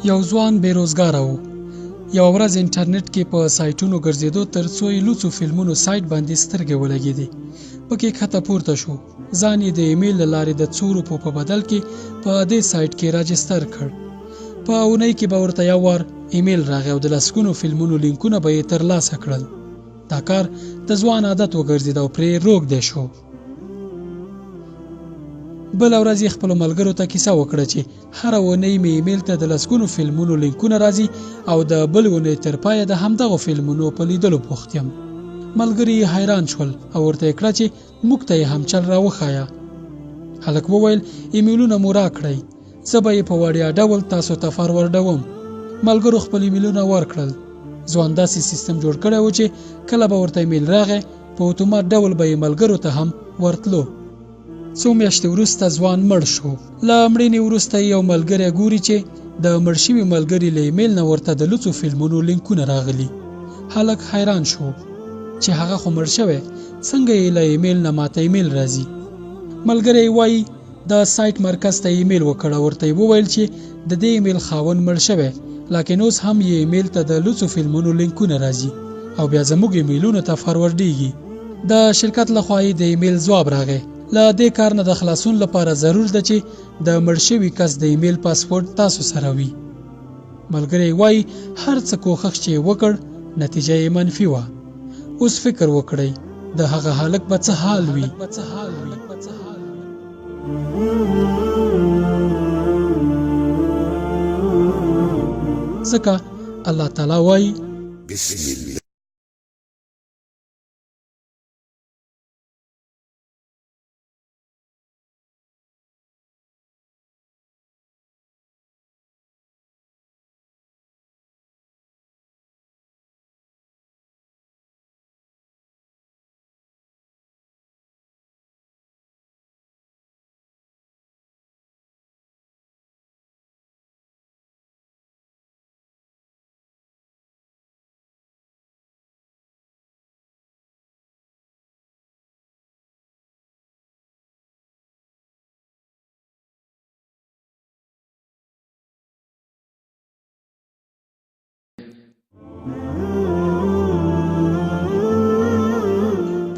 یو ځوان بیروزګار و. یو ورځ انټرنیټ کې په سایټونو ګرځېدو تر څو یې لوڅو فلمونو سایټ باندې سترګې ولګېدې. پکې کښته پورته شو. ځان یې د ایمیل له لارې د 2 روپو په بدل کې په دې سایټ کې راجستر کړ. په اونۍ کې به ورته یو وار ایمیل راغی او د لسګونو فلمونو لینکونه به یې ترلاسه کړل. دا کار د ځوان عادت وګرځېد او پرې روږدی شو. بله ورځ یې خپلو ملګرو ته کیسه وکړه چې هره اونۍ مې ایمیل ته د لسګونو فلمونو لینکونه راځي او د بل اونۍ تر پایه د همدغو فلمونو په لیدلو بوخت یم. ملګري یې حیران شول او ورته یې کړه چې موږ ته یې هم چل راوښایه. هلک وویل ایمیلونه مو راکړئ، زه به یې په وړیا ډول تاسو ته فاروردوم. ملګرو خپل ایمیلونه ورکړل. ځوان داسې سیستم جوړ کړی و چې کله به ورته ایمیل راغی په اتومات ډول به یې ملګرو ته هم ورتلو. څو میاشتې وروسته ځوان مړ شو. له مړینې وروسته یو ملګری ګوري چې د مړ شوي ملګري له ایمیل نه ورته د لوڅو فلمونو لینکونه راغلي. هلک حیران شو چې هغه خو مړ شوی، څنګه یې له ایمیل نه ماته ایمیل راځي. ملګری وایي د سایټ مرکز ته ایمیل وکړ او ورته یې وویل چې د دې ایمیل خاوند مړ شوی، لکن اوس هم یې ایمیل ته د لوڅو فلمونو لینکونه راځي او بیا زموږ ایمیلونو ته فاروردېږي. د شرکت لخوا یې د ایمیل ځواب راغی. له دې کار نه د خلاصون لپاره ضرور ده چې د مړ شوي کس د ایمیل پاسورډ تاسو سره وي. ملګری وایي هر څه کوښښ چې یې وکړ نتیجه یې منفي وه. اوس فکر وکړئ د هغه هلک به څه حال وي. ځکه الله تعالی وایي بسم الله.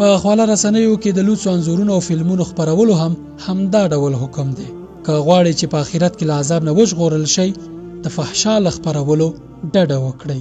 په خواله رسنیو کې د لوڅو انځورونو او فلمونو خپرولو هم همدا ډول حکم دی. که غواړئ چې په آخرت کې له عذاب نه وژغورل شئ د فحشا له خپرولو ډډه وکړئ.